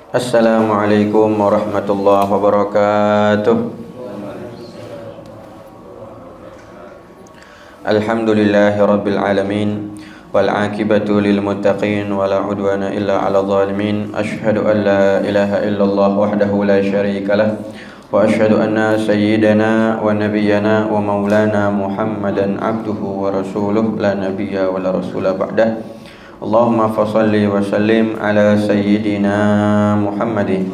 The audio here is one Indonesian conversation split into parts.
Assalamualaikum warahmatullahi wabarakatuh. Alhamdulillahi rabbil alamin, wal aqibatu lil muttaqin, wala udwana illa 'alal zalimin. Asyhadu an la ilaha illallah wahdahu la syarikalah, wa asyhadu anna sayyidana wa nabiyyana wa maulana Muhammadan abduhu wa rasuluh, la nabiyya wa la rasula ba'dah. Allahumma fasalli wa sallim ala sayyidina Muhammadin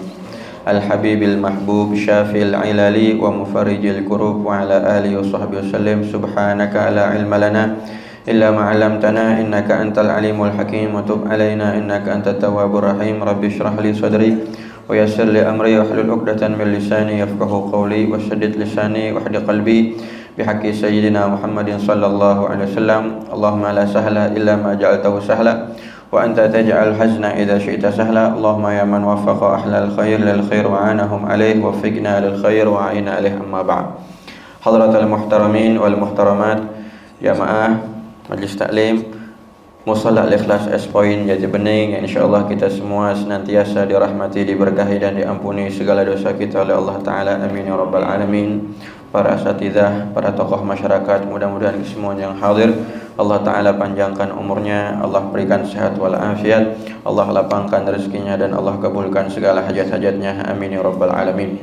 al-habibil mahbub syafil ilali wa mufarijil kurub wa ala alihi wa sahbihi wasallim. Subhanaka la ilma lana illa ma 'allamtana innaka antal alimul hakim, wa tub alaina innaka antat tawwabur rahim. Rabbi shrah li sadri wa yassir li amri wahlul 'uqdatan min lisani yafqahu qawli washaddid lisani wahdi qalbi bihaqqi sayyidina Muhammadin sallallahu alaihi wasallam. Allahumma la sahla illa ma ja'altahu sahla wa anta taj'al hazna idza syi'ta sahla. Allahumma ya man waffaqa ahlal khair lil khair wa anahum alaihi waffiqna lil khair wa a'ina alaihi. Amma ba'd. Hadratal muhtaramin wal muhtaramat, jamaah majlis taklim Musalla Al-Ikhlas S Point Jati Bening, yang insyaallah kita semua senantiasa dirahmati, diberkahi dan diampuni segala dosa kita oleh Allah Ta'ala. Amin ya rabbal alamin. Para asatidzah, para tokoh masyarakat, mudah-mudahan semuanya yang hadir Allah Ta'ala panjangkan umurnya, Allah berikan sehat walafiat, Allah lapangkan rezekinya, dan Allah kabulkan segala hajat-hajatnya. Amin ya rabbal alamin.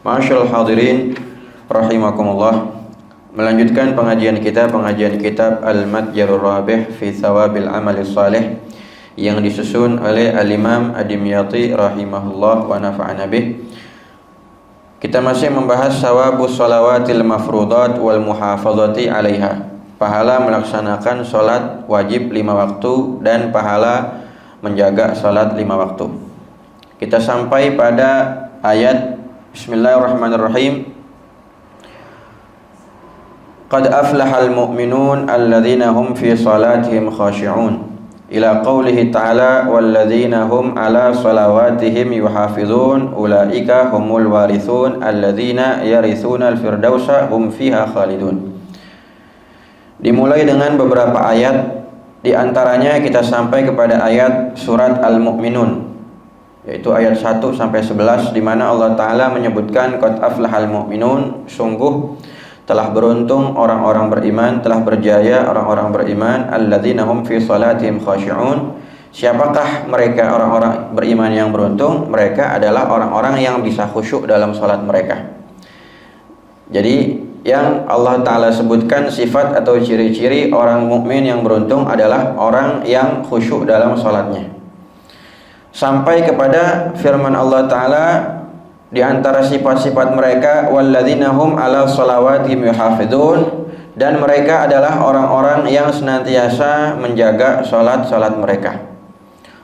Ma'asyiral hadirin rahimakumullah. Melanjutkan pengajian kitab Al-Matjarur Rabih fi Thawabil Amali Salih yang disusun oleh Al-Imam Ad-Dimyati rahimahullah wa nafa'ana bih. Kita masih membahas sawabus shalawatil mafrudat wal muhafazati 'alaiha. Pahala melaksanakan salat wajib 5 waktu dan pahala menjaga salat 5 waktu. Kita sampai pada ayat Bismillahirrahmanirrahim. Qad aflahal mu'minun alladzina hum fi salatihim khashi'un. Ila qawlihi ta'ala walladzina hum ala salawatihim yuhafizun ulaika humul warithun alladzina yarithuna al-firdausa hum fiha khalidun. Dimulai dengan beberapa ayat, di antaranya kita sampai kepada ayat surat Al-Mu'minun, yaitu ayat 1 sampai 11, di mana Allah Ta'ala menyebutkan qad aflahal mu'minun, sungguh telah beruntung orang-orang beriman, telah berjaya orang-orang beriman, alladzina hum fi salatihim khashi'un. Siapakah mereka orang-orang beriman yang beruntung? Mereka adalah orang-orang yang bisa khusyuk dalam salat mereka. Jadi yang Allah Ta'ala sebutkan sifat atau ciri-ciri orang mukmin yang beruntung adalah orang yang khusyuk dalam salatnya. Sampai kepada firman Allah Ta'ala, di antara sifat-sifat mereka walladzina hum ala salawatihim yuhafizun, dan mereka adalah orang-orang yang senantiasa menjaga salat-salat mereka.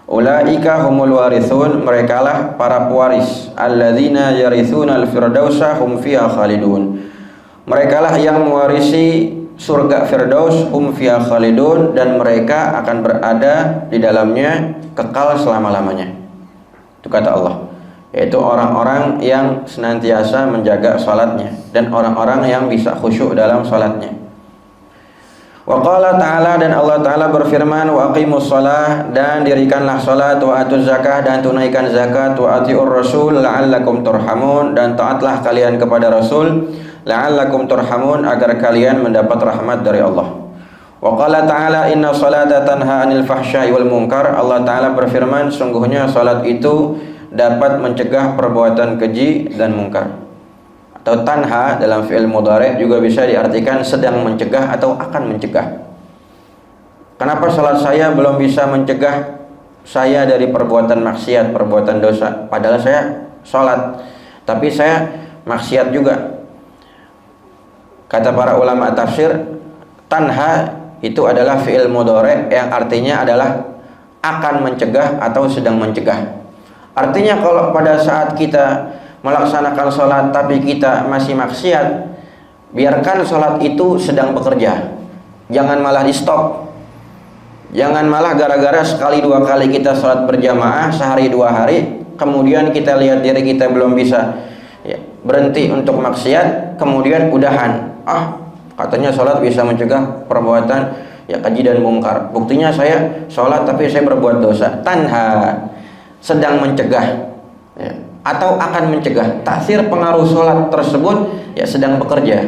Ulaika humul warithun, merekalah para pewaris, alladzina yarithuna al-firdausa hum fiha khalidun. Merekalah yang mewarisi surga Firdaus, hum fiha khalidun, dan mereka akan berada di dalamnya kekal selama-lamanya. Itu kata Allah, yaitu orang-orang yang senantiasa menjaga salatnya dan orang-orang yang bisa khusyuk dalam salatnya. Wa qala ta'ala, dan Allah Ta'ala berfirman, wa aqimus shalah, dan dirikanlah salat, wa atuz zakah, dan tunaikan zakat, wa atiur rasul la'allakum turhamun, dan taatlah kalian kepada Rasul la'allakum turhamun, agar kalian mendapat rahmat dari Allah. Wa qala ta'ala inna salata tanha 'anil fahsya'i wal munkar. Allah Ta'ala berfirman, sungguhnya salat itu dapat mencegah perbuatan keji dan mungkar. Atau tanha dalam fi'il mudhari' juga bisa diartikan sedang mencegah atau akan mencegah. Kenapa salat saya belum bisa mencegah saya dari perbuatan maksiat, perbuatan dosa? Padahal saya salat, tapi saya maksiat juga. Kata para ulama tafsir, tanha itu adalah fi'il mudhari' yang artinya adalah akan mencegah atau sedang mencegah. Artinya kalau pada saat kita melaksanakan sholat tapi kita masih maksiat, biarkan sholat itu sedang bekerja, jangan malah di stop. Jangan malah gara-gara sekali dua kali kita sholat berjamaah sehari 2 hari, kemudian kita lihat diri kita belum bisa berhenti untuk maksiat, kemudian udahan. Katanya sholat bisa mencegah perbuatan keji dan mungkar. Buktinya saya sholat tapi saya berbuat dosa. Tanha, sedang mencegah. ya, atau akan mencegah. Taksir pengaruh sholat tersebut ya sedang bekerja.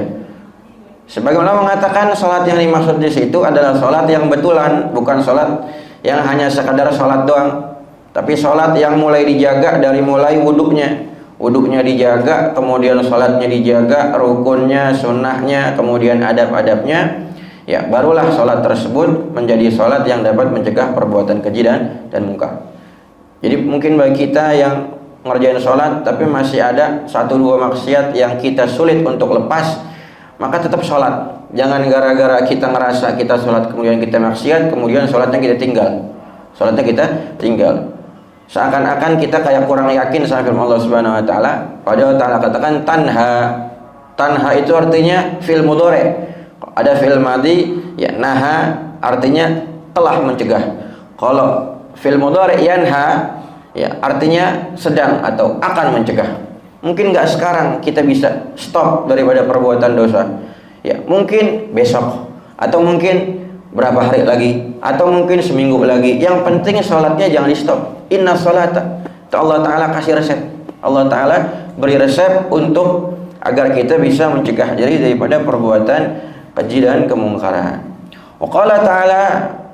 Sebagaimana mengatakan sholat yang dimaksud di situ adalah sholat yang betulan, bukan sholat yang hanya sekadar sholat doang, tapi sholat yang mulai dijaga dari mulai wuduknya dijaga, kemudian sholatnya dijaga, rukunnya, sunnahnya, kemudian adab-adabnya, ya barulah sholat tersebut menjadi sholat yang dapat mencegah perbuatan keji dan munkar. Jadi mungkin bagi kita yang ngerjain sholat tapi masih ada 1-2 maksiat yang kita sulit untuk lepas, maka tetap sholat. Jangan gara-gara kita ngerasa kita sholat kemudian kita maksiat, kemudian sholatnya kita tinggal. Seakan-akan kita kayak kurang yakin sama firman Allah Subhanahu wa taala. Padahal Ta'ala katakan tanha itu artinya fi'il mudhari'. Ada fi'il madhi, ya naha artinya telah mencegah. Kalau fi'il mudhari' yanha, ya artinya sedang atau akan mencegah. Mungkin nggak sekarang kita bisa stop daripada perbuatan dosa, ya mungkin besok, atau mungkin berapa hari lagi, atau mungkin seminggu lagi. Yang penting sholatnya jangan di stop. Inna sholata, Allah Ta'ala kasih resep. Allah Ta'ala beri resep untuk agar kita bisa mencegah diri daripada perbuatan keji dan kemungkaran. Wa qala ta'ala,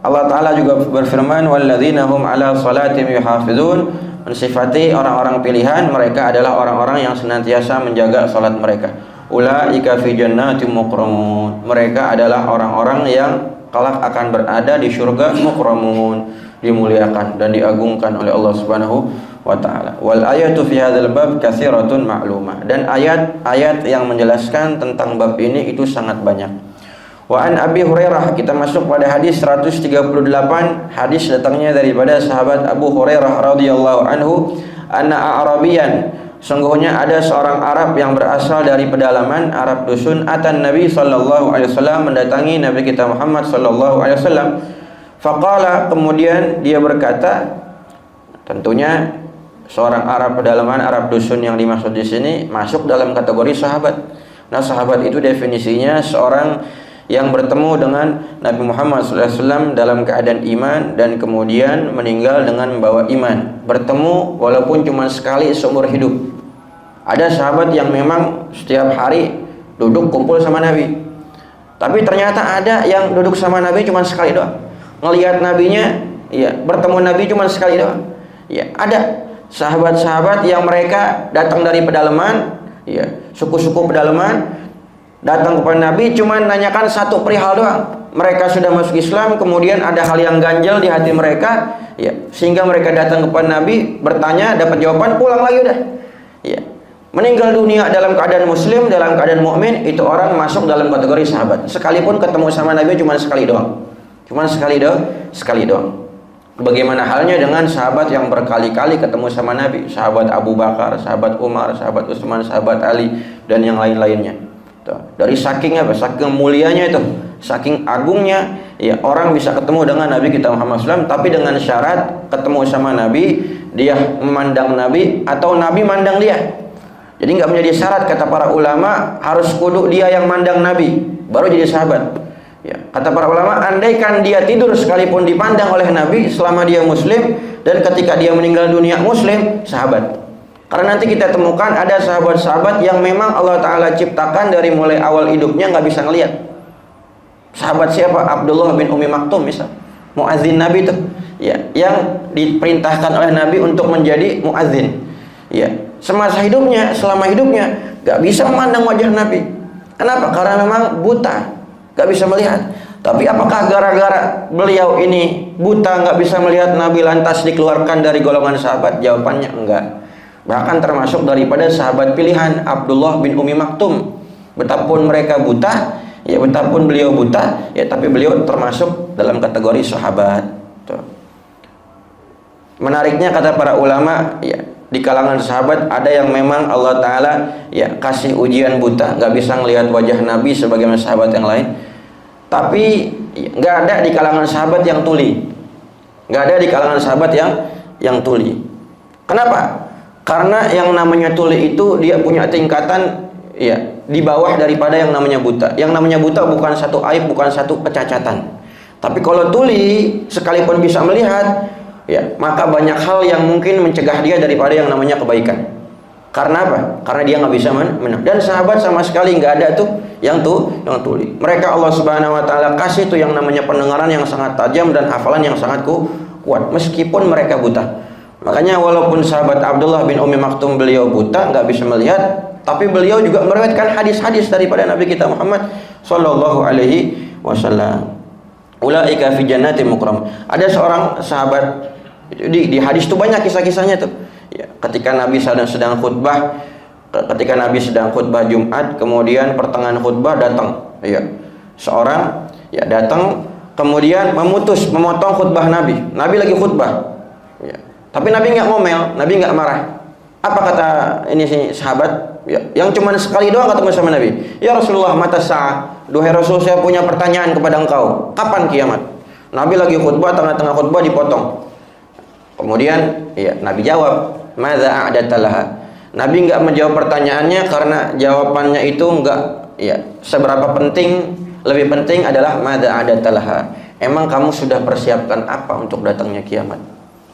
Allah Ta'ala juga berfirman, walladzina hum ala salatihim yuhafizun, mensifati orang-orang pilihan, mereka adalah orang-orang yang senantiasa menjaga salat mereka. Ulaika fi jannatin mukramun, mereka adalah orang-orang yang kelak akan berada di surga, mukramun, dimuliakan dan diagungkan oleh Allah Subhanahu wa taala. Wal ayatu fi hadzal bab katsiratun ma'lumah, dan ayat-ayat yang menjelaskan tentang bab ini itu sangat banyak. Wa an Abi Hurairah, kita masuk pada hadis 138. Hadis datangnya daripada sahabat Abu Hurairah radhiyallahu anhu, anna a'rabiyan, sungguhnya ada seorang Arab yang berasal dari pedalaman Arab dusun, atan Nabi sallallahu alaihi wasallam, mendatangi Nabi kita Muhammad sallallahu alaihi wasallam. Faqala, kemudian dia berkata, tentunya seorang Arab pedalaman Arab dusun yang dimaksud di sini masuk dalam kategori sahabat. Nah, sahabat itu definisinya seorang yang bertemu dengan Nabi Muhammad SAW dalam keadaan iman dan kemudian meninggal dengan membawa iman. Bertemu walaupun cuma sekali seumur hidup. Ada sahabat yang memang setiap hari duduk kumpul sama Nabi, tapi ternyata ada yang duduk sama Nabi cuma sekali doang, ngelihat Nabinya, ya bertemu Nabi cuma sekali doang. Ya ada sahabat-sahabat yang mereka datang dari pedalaman, ya suku-suku pedalaman, datang kepada Nabi cuma nanyakan satu perihal doang. Mereka sudah masuk Islam, kemudian ada hal yang ganjal di hati mereka, ya sehingga mereka datang kepada Nabi, bertanya, dapat jawaban, pulang lagi udah. Ya, meninggal dunia dalam keadaan muslim, dalam keadaan mukmin, itu orang masuk dalam kategori sahabat. Sekalipun ketemu sama Nabi cuma sekali doang. Sekali doang. Bagaimana halnya dengan sahabat yang berkali-kali ketemu sama Nabi? Sahabat Abu Bakar, sahabat Umar, sahabat Utsman, sahabat Ali, dan yang lain-lainnya. Dari saking mulianya itu, saking agungnya, ya orang bisa ketemu dengan Nabi kita Muhammad SAW, tapi dengan syarat ketemu sama Nabi, dia memandang Nabi atau Nabi mandang dia. Jadi nggak menjadi syarat, kata para ulama, harus kudu dia yang mandang Nabi baru jadi sahabat. Ya, kata para ulama, andaikan dia tidur sekalipun dipandang oleh Nabi selama dia muslim, dan ketika dia meninggal dunia muslim, sahabat. Karena nanti kita temukan ada sahabat-sahabat yang memang Allah Ta'ala ciptakan dari mulai awal hidupnya nggak bisa ngelihat. Sahabat siapa? Abdullah bin Umi Maktum misal, muadzin Nabi itu, ya, yang diperintahkan oleh Nabi untuk menjadi muadzin. Ya, selama hidupnya nggak bisa memandang wajah Nabi. Kenapa? Karena memang buta, nggak bisa melihat. Tapi apakah gara-gara beliau ini buta nggak bisa melihat Nabi lantas dikeluarkan dari golongan sahabat? Jawabannya enggak. Bahkan termasuk daripada sahabat pilihan Abdullah bin Umi Maktum. Betapun mereka buta, ya betapun beliau buta, ya tapi beliau termasuk dalam kategori sahabat. Tuh. Menariknya kata para ulama, ya di kalangan sahabat ada yang memang Allah Ta'ala ya kasih ujian buta, nggak bisa ngelihat wajah Nabi sebagaimana sahabat yang lain. Tapi nggak ada di kalangan sahabat yang tuli, nggak ada di kalangan sahabat yang tuli. Kenapa? Karena yang namanya tuli itu dia punya tingkatan ya di bawah daripada yang namanya buta. Yang namanya buta bukan satu aib, bukan satu kecacatan. Tapi kalau tuli sekalipun bisa melihat, ya, maka banyak hal yang mungkin mencegah dia daripada yang namanya kebaikan. Karena apa? Karena dia nggak bisa menang. Dan sahabat sama sekali nggak ada tuh yang tuli. Mereka Allah Subhanahu Wa Taala kasih tuh yang namanya pendengaran yang sangat tajam dan hafalan yang sangat kuat, meskipun mereka buta. Makanya walaupun sahabat Abdullah bin Ummi Maktum beliau buta, nggak bisa melihat, tapi beliau juga meriwayatkan hadis-hadis daripada Nabi kita Muhammad Sallallahu Alaihi Wasallam. Ulaika fi jannatin mukram. Ada seorang sahabat, di hadis itu banyak kisah-kisahnya tuh. Ya, ketika Nabi sedang khutbah, Jumat, kemudian pertengahan khutbah datang, ya, seorang ya datang, kemudian memotong khutbah Nabi. Nabi lagi khutbah, ya, tapi Nabi nggak ngomel, Nabi nggak marah. Apa kata ini si sahabat? Ya, yang cuma sekali doang ketemu sama Nabi. Ya Rasulullah, mata sa'ah. Duhai Rasul, saya punya pertanyaan kepada engkau. Kapan kiamat? Nabi lagi khutbah, tengah-tengah khutbah dipotong. Kemudian ya, Nabi jawab, madza a'dadtalaha. Nabi nggak menjawab pertanyaannya karena jawabannya itu nggak ya seberapa penting. Lebih penting adalah madza a'dadtalaha. Emang kamu sudah persiapkan apa untuk datangnya kiamat?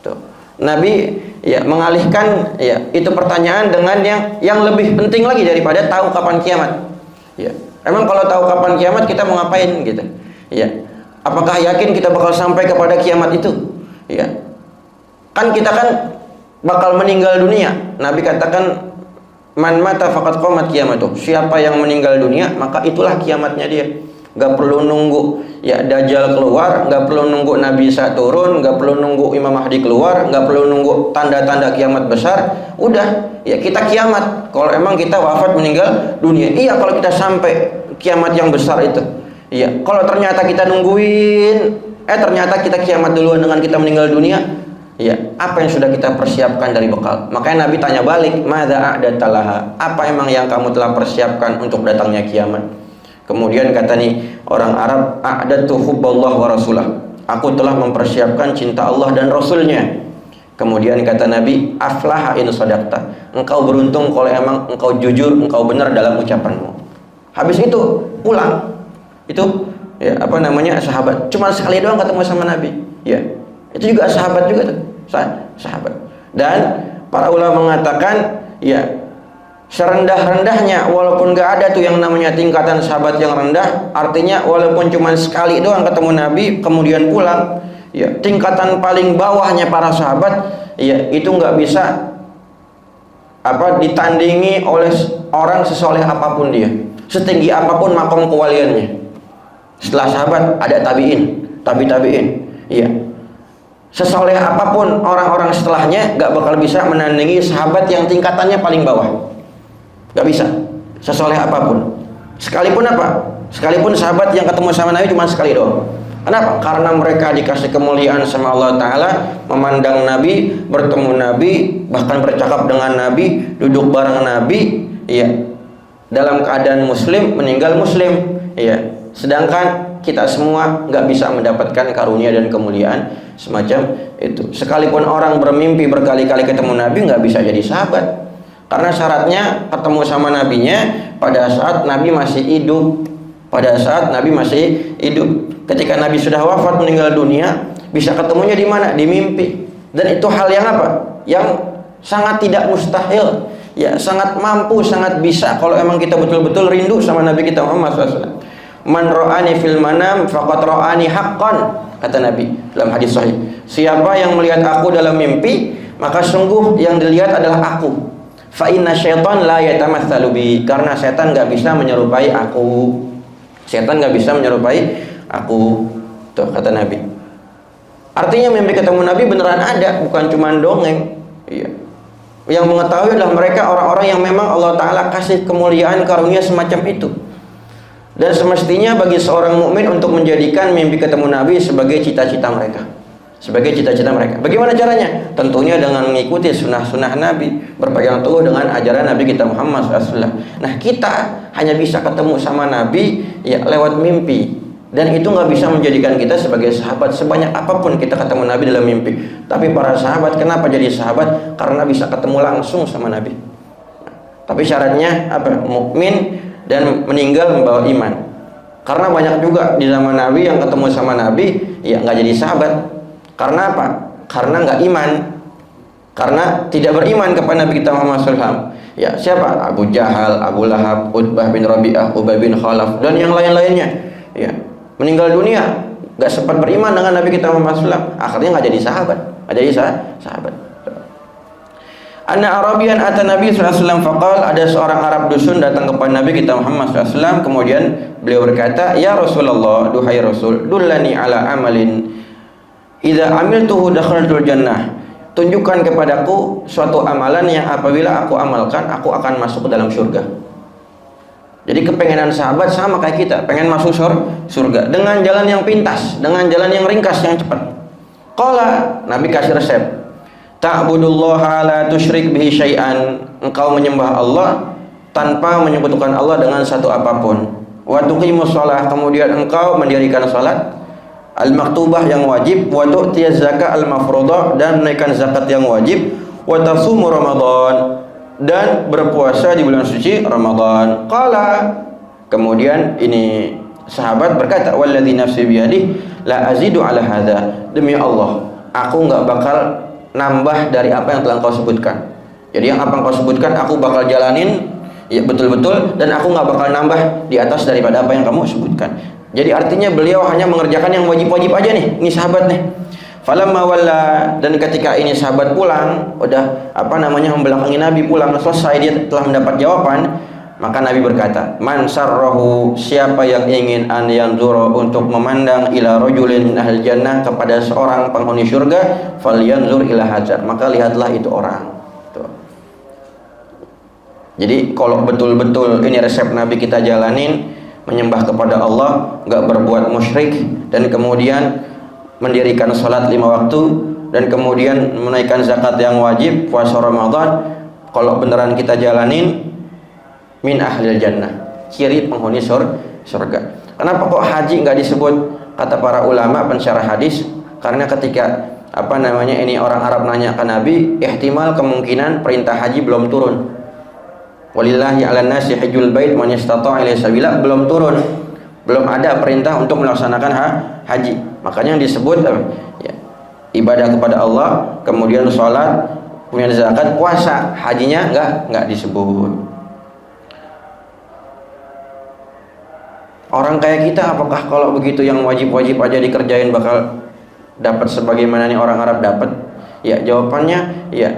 Tuh. Nabi ya mengalihkan ya itu pertanyaan dengan yang lebih penting lagi daripada tahu kapan kiamat. Ya. Emang kalau tahu kapan kiamat kita mau ngapain gitu? Ya. Apakah yakin kita bakal sampai kepada kiamat itu? Ya. Kan kita kan bakal meninggal dunia. Nabi katakan man mata faqad qamat kiamatuh. Siapa yang meninggal dunia maka itulah kiamatnya dia. Gak perlu nunggu ya Dajjal keluar, gak perlu nunggu Nabi Isa turun, gak perlu nunggu Imam Mahdi keluar, gak perlu nunggu tanda-tanda kiamat besar. Udah ya kita kiamat kalau emang kita wafat meninggal dunia. Iya kalau kita sampai kiamat yang besar itu. Iya kalau ternyata kita nungguin ternyata kita kiamat duluan dengan kita meninggal dunia. Ya, apa yang sudah kita persiapkan dari bekal? Makanya Nabi tanya balik, madza a'dadtalaha? Apa emang yang kamu telah persiapkan untuk datangnya kiamat? Kemudian kata nih orang Arab, a'dadtu hubballah wa rasulah. Aku telah mempersiapkan cinta Allah dan Rasulnya. Kemudian kata Nabi, aflaha in sadaqta. Engkau beruntung kalau emang engkau jujur, engkau benar dalam ucapanmu. Habis itu pulang. Itu ya apa namanya sahabat. Cuma sekali doang ketemu sama Nabi. Ya. Itu juga sahabat juga tuh, sahabat. Dan para ulama mengatakan ya serendah-rendahnya walaupun gak ada tuh yang namanya tingkatan sahabat yang rendah, artinya walaupun cuma sekali doang ketemu Nabi kemudian pulang, ya tingkatan paling bawahnya para sahabat ya itu nggak bisa ditandingi oleh orang sesoleh apapun dia, setinggi apapun makom kewaliannya. Setelah sahabat ada tabiin, tabiin, iya. Sesoleh apapun orang-orang setelahnya gak bakal bisa menandingi sahabat yang tingkatannya paling bawah. Gak bisa. Sesoleh apapun. Sekalipun apa? Sekalipun sahabat yang ketemu sama Nabi cuma sekali doang. Kenapa? Karena mereka dikasih kemuliaan sama Allah Ta'ala, memandang Nabi, bertemu Nabi, bahkan bercakap dengan Nabi, duduk bareng Nabi, ya, dalam keadaan muslim, meninggal muslim, ya. Sedangkan kita semua nggak bisa mendapatkan karunia dan kemuliaan semacam itu. Sekalipun orang bermimpi berkali-kali ketemu Nabi nggak bisa jadi sahabat, karena syaratnya ketemu sama Nabinya pada saat Nabi masih hidup. Pada saat Nabi masih hidup. Ketika Nabi sudah wafat meninggal dunia, bisa ketemunya di mana? Di mimpi. Dan itu hal yang apa? Yang sangat tidak mustahil. Ya, sangat mampu, sangat bisa kalau emang kita betul-betul rindu sama Nabi kita Muhammad SAW. Man ra'ani fil manam faqad ra'ani haqqan, kata Nabi dalam hadis sahih. Siapa yang melihat aku dalam mimpi, maka sungguh yang dilihat adalah aku. Fa inna syaitan la yatamatsalu bi, karena setan enggak bisa menyerupai aku. Setan enggak bisa menyerupai aku. Tuh kata Nabi. Artinya mimpi ketemu Nabi beneran ada, bukan cuma dongeng. Iya. Yang mengetahui adalah mereka orang-orang yang memang Allah Ta'ala kasih kemuliaan karunia semacam itu. Dan semestinya bagi seorang mukmin untuk menjadikan mimpi ketemu Nabi sebagai cita-cita mereka. Sebagai cita-cita mereka. Bagaimana caranya? Tentunya dengan mengikuti sunnah-sunnah Nabi, berpegang teguh dengan ajaran Nabi kita Muhammad SAW. Nah, kita hanya bisa ketemu sama Nabi ya lewat mimpi. Dan itu nggak bisa menjadikan kita sebagai sahabat sebanyak apapun kita ketemu Nabi dalam mimpi. Tapi para sahabat kenapa jadi sahabat? Karena bisa ketemu langsung sama Nabi. Tapi syaratnya apa? Mukmin dan meninggal membawa iman. Karena banyak juga di zaman Nabi yang ketemu sama Nabi ya nggak jadi sahabat. Karena apa? karena nggak iman, karena tidak beriman kepada Nabi kita Muhammad SAW. Ya, siapa? Abu Jahal, Abu Lahab, Utbah bin Rabi'ah, Ubay bin Khalaf, dan yang lain-lainnya. Ya, meninggal dunia, nggak sempat beriman dengan Nabi kita Muhammad SAW. Akhirnya nggak jadi sahabat, nggak jadi sahabat. Anna Arabian ata Nabi SAW faqal, ada seorang Arab dusun datang kepada Nabi kita Muhammad SAW, kemudian beliau berkata, ya Rasulullah, duhai Rasul, dullani ala amalin idza amiltuhu dakhaltul jannah, tunjukkan kepadaku suatu amalan yang apabila aku amalkan aku akan masuk ke dalam surga. Jadi kepengenan sahabat sama kayak kita, pengen masuk surga dengan jalan yang pintas, dengan jalan yang ringkas, yang cepat. Qala, Nabi kasih resep, ta'budullaha la tusyrik bihi syai'an, engkau menyembah Allah tanpa menyekutukan Allah dengan satu apapun. Wa tuqimus shalah, kemudian engkau mendirikan salat al-maktubah yang wajib, wa tu'tiyaz zakat al-mafruḍah, dan menaikkan zakat yang wajib, wa tasumu Ramadan, dan berpuasa di bulan suci Ramadan. Qala, kemudian ini sahabat berkata, walladzi nafsi biyadihi la azidu ala hadza, demi Allah aku enggak bakal nambah dari apa yang telah engkau sebutkan. Jadi yang apa engkau sebutkan aku bakal jalanin ya betul-betul, dan aku nggak bakal nambah di atas daripada apa yang kamu sebutkan. Jadi artinya beliau hanya mengerjakan yang wajib-wajib aja nih, ini sahabat nih. Falamma walla, dan ketika ini sahabat pulang, udah membelakangi Nabi, pulang selesai, dia telah mendapat jawaban, maka Nabi berkata, man sarrahu, siapa yang ingin an yanzura, untuk memandang ila rajulin min ahli jannah, kepada seorang penghuni surga, falyanzur ila hajar, maka lihatlah itu orang. Tuh. Jadi kalau betul-betul ini resep Nabi kita jalanin, menyembah kepada Allah, nggak berbuat musyrik, dan kemudian mendirikan salat 5 waktu, dan kemudian menaikkan zakat yang wajib, puasa Ramadan, kalau beneran kita jalanin, min ahlil jannah, ciri penghuni surga. Kenapa kok haji nggak disebut? Kata para ulama pensyarah hadis, karena ketika ini orang Arab nanya ke Nabi, ihtimal kemungkinan perintah haji belum turun. Walillahi 'alan nasi hajjul bait man istata'a ilaihi sabila, belum turun, belum ada perintah untuk melaksanakan haji. Makanya yang disebut ya, ibadah kepada Allah, kemudian sholat, kemudian zakat, puasa, hajinya nggak disebut. Orang kayak kita, apakah kalau begitu yang wajib-wajib aja dikerjain bakal dapat sebagaimana nih orang Arab dapat? Ya, jawabannya ya,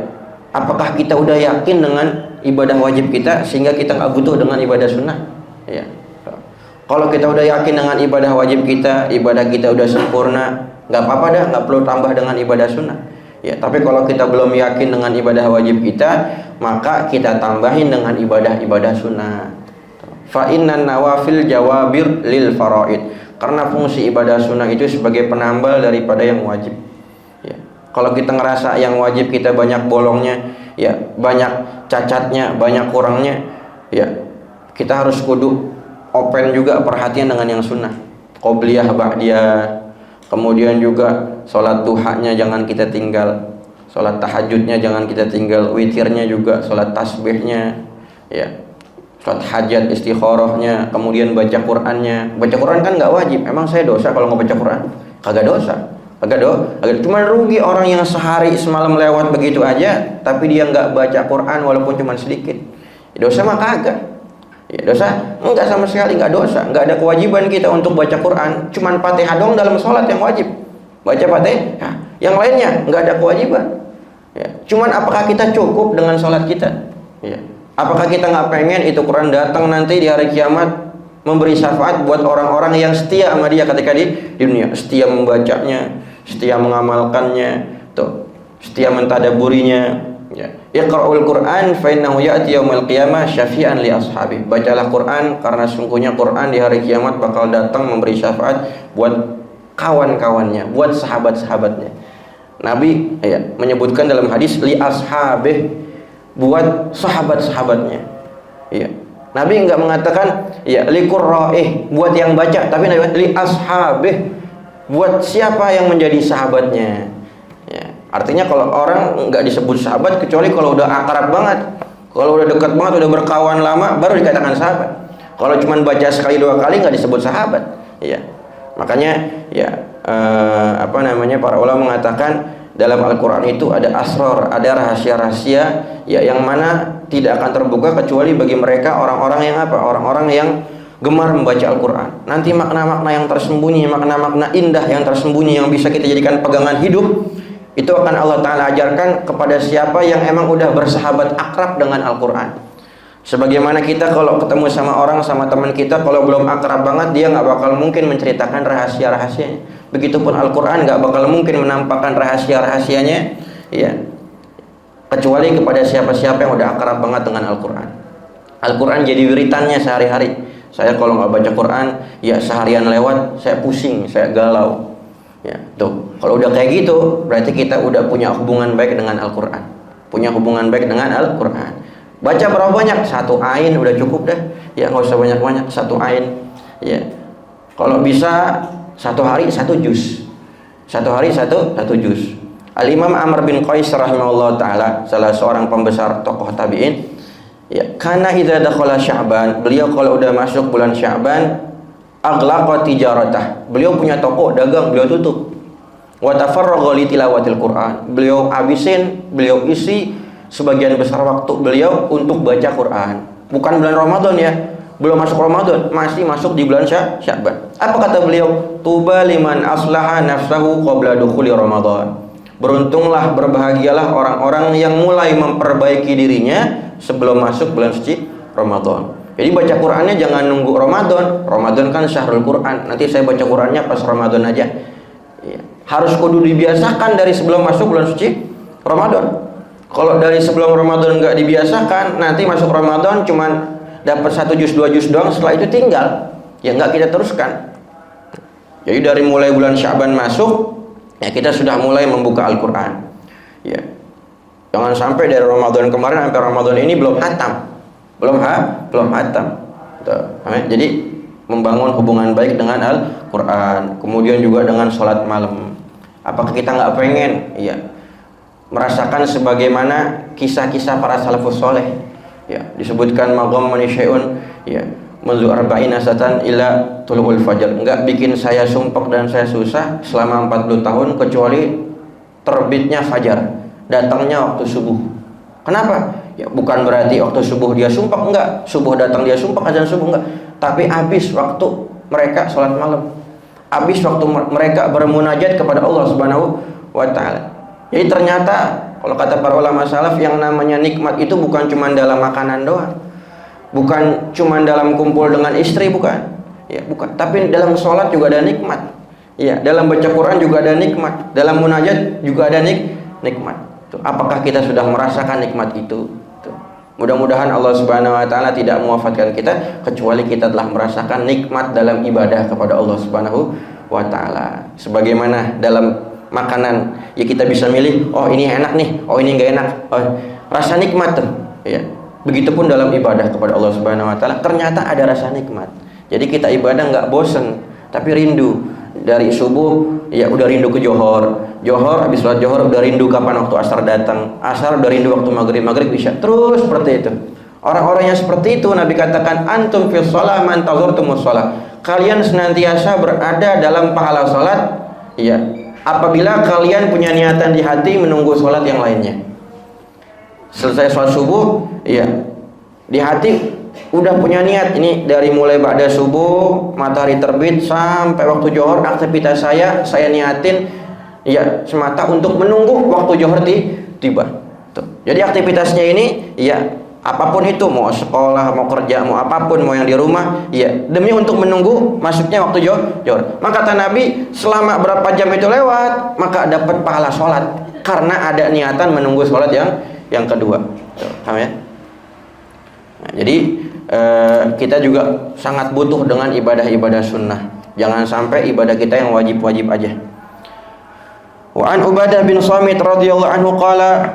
apakah kita udah yakin dengan ibadah wajib kita sehingga kita nggak butuh dengan ibadah sunnah? Ya. Kalau kita udah yakin dengan ibadah wajib kita, ibadah kita udah sempurna, nggak apa-apa dah, nggak perlu tambah dengan ibadah sunnah. Ya, tapi kalau kita belum yakin dengan ibadah wajib kita, maka kita tambahin dengan ibadah-ibadah sunnah. Fa innan nawafil jawabir lil faraid, karena fungsi ibadah sunnah itu sebagai penambal daripada yang wajib. Ya. Kalau kita ngerasa yang wajib kita banyak bolongnya, ya banyak cacatnya, banyak kurangnya, ya kita harus kudu open juga perhatian dengan yang sunnah, qobliyah, ba'diyah, kemudian juga sholat duhanya jangan kita tinggal, sholat tahajudnya jangan kita tinggal, witirnya juga, sholat tasbihnya, ya sholat hajat istikharahnya, kemudian baca Qur'annya. Baca Qur'an kan nggak wajib, emang saya dosa kalau nggak baca Qur'an? Kagak dosa, cuma rugi orang yang sehari semalam lewat begitu aja tapi dia nggak baca Qur'an walaupun cuma sedikit. Dosa mah kagak. Ya, dosa enggak sama sekali, enggak dosa, enggak ada kewajiban kita untuk baca Quran, cuman Fatihah dong dalam sholat yang wajib, baca Fatihah, yang lainnya enggak ada kewajiban. Ya, cuman apakah kita cukup dengan sholat kita? Ya, apakah kita nggak pengen itu Quran datang nanti di hari kiamat memberi syafaat buat orang-orang yang setia sama dia ketika di dunia, setia membacanya, setia mengamalkannya, tuh, setia mentadaburinya. Ya. Iqra'ul Qur'an fa innahu ya'ti yaumil qiyamah syafi'an li ashabi. Bacalah Qur'an karena sungguhnya Qur'an di hari kiamat bakal datang memberi syafaat buat kawan-kawannya, buat sahabat-sahabatnya. Nabi ya, menyebutkan dalam hadis li ashabih, buat sahabat-sahabatnya. Ya. Nabi enggak mengatakan ya li qurra'ih, buat yang baca, tapi Nabi li ashabih, buat siapa yang menjadi sahabatnya. Ya, artinya kalau orang nggak disebut sahabat kecuali kalau udah akrab banget, kalau udah dekat banget, udah berkawan lama, baru dikatakan sahabat. Kalau cuma baca sekali dua kali nggak disebut sahabat. Ya, makanya ya para ulama mengatakan Dalam Al-Quran itu ada asrar, ada rahasia-rahasia ya, yang mana tidak akan terbuka kecuali bagi mereka orang-orang yang apa? Orang-orang yang gemar membaca Al-Quran. Nanti makna-makna yang tersembunyi, makna-makna indah yang tersembunyi yang bisa kita jadikan pegangan hidup, itu akan Allah Ta'ala ajarkan kepada siapa yang emang udah bersahabat akrab dengan Al-Quran. Sebagaimana kita kalau ketemu sama orang, sama teman kita, kalau belum akrab banget, dia nggak bakal mungkin menceritakan rahasia-rahasianya. Begitupun Al-Quran nggak bakal mungkin menampakkan rahasia-rahasianya, ya, kecuali kepada siapa-siapa yang udah akrab banget dengan Al-Quran. Al-Quran jadi wiritannya sehari-hari. Saya kalau nggak baca Quran, ya seharian lewat, saya pusing, saya galau. Ya, tuh. Kalau udah kayak gitu, berarti kita udah punya hubungan baik dengan Al-Quran. Punya hubungan baik dengan Al-Quran. Baca berapa banyak? 1 ain udah cukup dah. Ya nggak usah banyak-banyak, 1 ain. Ya. Kalau bisa 1 hari 1 juz. 1 hari 1 juz. Al-Imam Amr bin Qais rahimahullah ta'ala, salah seorang pembesar tokoh tabi'in, ya, karena idza dakhala Sya'ban, beliau kalau udah masuk bulan Sya'ban, aghlaqa tijaratah, beliau punya toko dagang, beliau tutup. Wa tafarragha li tilawatil Qur'an, beliau habisin, beliau isi sebagian besar waktu beliau untuk baca Quran. Bukan bulan Ramadan ya, belum masuk Ramadan, masih masuk di bulan Sya'ban. Apa kata beliau? Tuba liman aslaha nafsahu qabla dukhuli Ramadan. Beruntunglah, berbahagialah orang-orang yang mulai memperbaiki dirinya sebelum masuk bulan suci Ramadan. Jadi baca Qurannya jangan nunggu Ramadan. Ramadan kan syahrul Quran. Nanti saya baca Qurannya pas Ramadan aja. Ya. Harus kudu dibiasakan dari sebelum masuk bulan suci Ramadan. Kalau dari sebelum Ramadan nggak dibiasakan, nanti masuk Ramadan cuman dapat 1 juz 2 juz doang, setelah itu tinggal. Ya nggak kita teruskan. Jadi dari mulai bulan Sya'ban masuk, ya kita sudah mulai membuka Al-Quran. Ya. Jangan sampai dari Ramadan kemarin sampai Ramadan ini belum hatam. Belum hatam. Jadi membangun hubungan baik dengan Al-Quran, kemudian juga dengan sholat malam. Apakah kita nggak pengen merasakan sebagaimana kisah-kisah para salafus soleh? Ya, disebutkan magam manisyai'un, ya, manzu arba'ina satan ila tulu'ul fajar. Enggak bikin saya sumpek dan saya susah selama 40 tahun kecuali terbitnya fajar, datangnya waktu subuh. Kenapa? Ya bukan berarti waktu subuh dia sumpek, enggak. Subuh datang dia sumpek, azan subuh enggak. Tapi habis waktu mereka sholat malam, habis waktu mereka bermunajat kepada Allah Subhanahu wa ta'ala. Jadi ternyata kalau kata para ulama salaf, yang namanya nikmat itu bukan cuma dalam makanan doang, bukan cuma dalam kumpul dengan istri, bukan. Ya, bukan. Tapi dalam sholat juga ada nikmat. Ya, dalam baca Quran juga ada nikmat. Dalam munajat juga ada nikmat. Tuh, apakah kita sudah merasakan nikmat itu? Tuh. Mudah-mudahan Allah Subhanahu wa ta'ala tidak mewafatkan kita kecuali kita telah merasakan nikmat dalam ibadah kepada Allah Subhanahu wa ta'ala. Sebagaimana dalam makanan, ya kita bisa milih, oh ini enak nih, oh ini enggak enak. Oh, rasa nikmat tuh. Ya. Begitupun dalam ibadah kepada Allah Subhanahu wa ta'ala, ternyata ada rasa nikmat. Jadi kita ibadah nggak bosen, tapi rindu. Dari subuh, ya udah rindu ke Johor. Johor, habis sholat Johor udah rindu kapan waktu asar datang. Asar udah rindu waktu maghrib isya. Terus seperti itu. Orang-orang yang seperti itu Nabi katakan, antum fis shalah man tazurtumus shalah. Kalian senantiasa berada dalam pahala salat, ya, apabila kalian punya niatan di hati menunggu sholat yang lainnya. Selesai sholat subuh, ya, di hati udah punya niat, ini dari mulai ba'da subuh, matahari terbit sampai waktu Johor, aktivitas saya niatin, ya, semata untuk menunggu waktu Johor tiba. Tuh. Jadi aktivitasnya ini, ya, apapun itu, mau sekolah, mau kerja, mau apapun, mau yang di rumah, ya, demi untuk menunggu masuknya waktu Johor. Maka kata Nabi, selama berapa jam itu lewat, maka dapat pahala sholat, karena ada niatan menunggu sholat yang kedua. Tuh, paham ya? Nah, jadi kita juga sangat butuh dengan ibadah-ibadah sunnah. Jangan sampai ibadah kita yang wajib-wajib aja. Wa an Ubadah bin Samit radhiyallahu anhu qala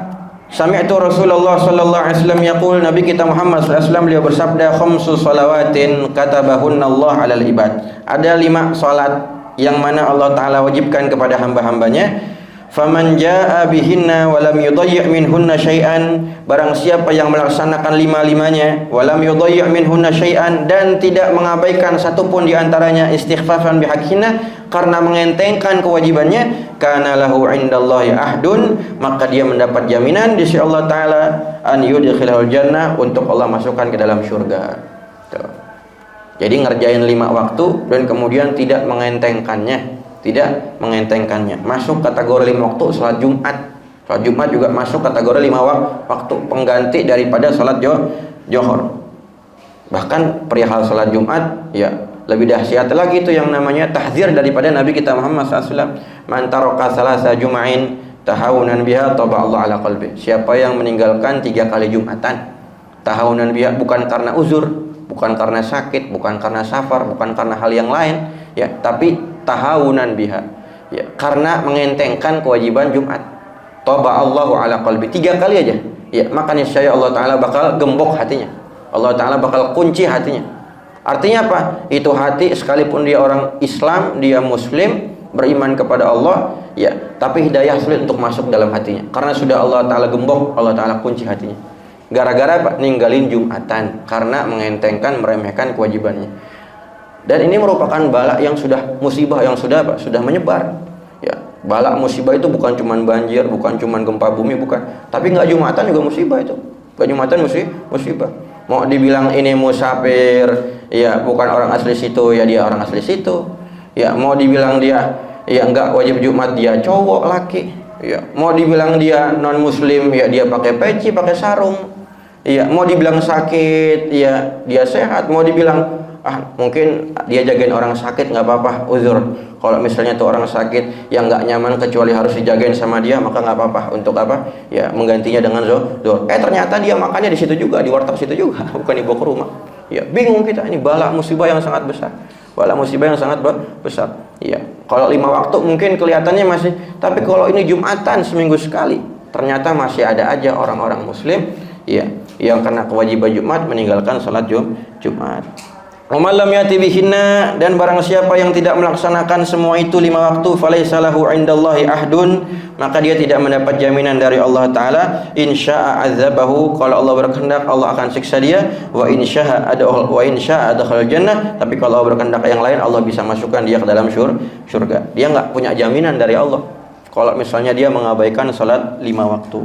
sami'tu Rasulullah sallallahu alaihi wasallam yaqul, Nabi kita Muhammad sallallahu alaihi wasallam beliau bersabda, khamsu salawatin katabahunna Allah 'alal ibad. Ada 5 salat yang mana Allah taala wajibkan kepada hamba-hambanya. Faman jaa bihinna wa lam yudayyi' minhunna syai'an, barang siapa yang melaksanakan lima-limanya, walam yudhayyi' minhunna syai'an, dan tidak mengabaikan satupun di antaranya, istighfafan bihaqqihinna, karena mengentengkan kewajibannya, kana lahu 'indallahi ahdun, maka dia mendapat jaminan di sisi Allah taala, an yudkhilahul jannah, untuk Allah masukkan ke dalam surga. Tuh. Jadi ngerjain 5 waktu dan kemudian tidak mengentengkannya, masuk kategori 5 waktu salat Jumat. Salat Jumat juga masuk kategori 5 waktu, pengganti daripada salat Johor. Bahkan perihal salat Jumat ya lebih dahsyat lagi, itu yang namanya tahdzir daripada Nabi kita Muhammad SAW. Man taraka salasa jum'ain tahawunan biha taba Allah ala qalbi. Siapa yang meninggalkan 3 kali Jumatan, tahawunan biha, bukan karena uzur, bukan karena sakit, bukan karena safar, bukan karena hal yang lain ya, tapi tahawunan biha ya, karena mengentengkan kewajiban Jumat, taba Allahu ala qalbi, 3 kali aja ya, maka niscaya Allah taala bakal gembok hatinya, Allah taala bakal kunci hatinya. Artinya apa? Itu hati sekalipun dia orang Islam, dia muslim, beriman kepada Allah ya, tapi hidayah sulit untuk masuk dalam hatinya, karena sudah Allah taala gembok, Allah taala kunci hatinya. Gara-gara apa? Ninggalin Jumatan, karena mengentengkan, meremehkan kewajibannya. Dan ini merupakan bala yang sudah, musibah yang sudah apa? Sudah menyebar ya. Bala musibah itu bukan cuman banjir, bukan cuman gempa bumi, bukan, tapi nggak Jumatan juga musibah itu. Nggak Jumatan musibah. Mau dibilang ini musafir ya, bukan orang asli situ ya, dia orang asli situ ya. Mau dibilang dia ya nggak wajib Jumat, dia cowok laki ya. Mau dibilang dia non muslim ya, dia pakai peci, pakai sarung ya. Mau dibilang sakit ya, dia sehat. Mau dibilang mungkin dia jagain orang sakit, nggak apa-apa, uzur. Kalau misalnya tuh orang sakit yang nggak nyaman kecuali harus dijagain sama dia, maka nggak apa-apa, untuk apa ya, menggantinya dengan zuhur. Ternyata dia makannya di situ juga, di warteg situ juga, bukan dibawa ke rumah ya. Bingung kita, ini bala musibah yang sangat besar, bala musibah yang sangat besar ya. Kalau 5 waktu mungkin kelihatannya masih, tapi kalau ini Jumatan seminggu sekali, ternyata masih ada aja orang-orang muslim ya yang kena kewajiban Jumat, meninggalkan salat Jumat. Umalam yati bihinna, dan barang siapa yang tidak melaksanakan semua itu 5 waktu, falaisa lahu 'indallahi ahdun, maka dia tidak mendapat jaminan dari Allah taala. Insya'a adzabahu, kalau Allah berkehendak Allah akan siksa dia, wa insya'a adkhal jannah, tapi kalau Allah berkehendak yang lain, Allah bisa masukkan dia ke dalam surga. Dia nggak punya jaminan dari Allah kalau misalnya dia mengabaikan salat 5 waktu.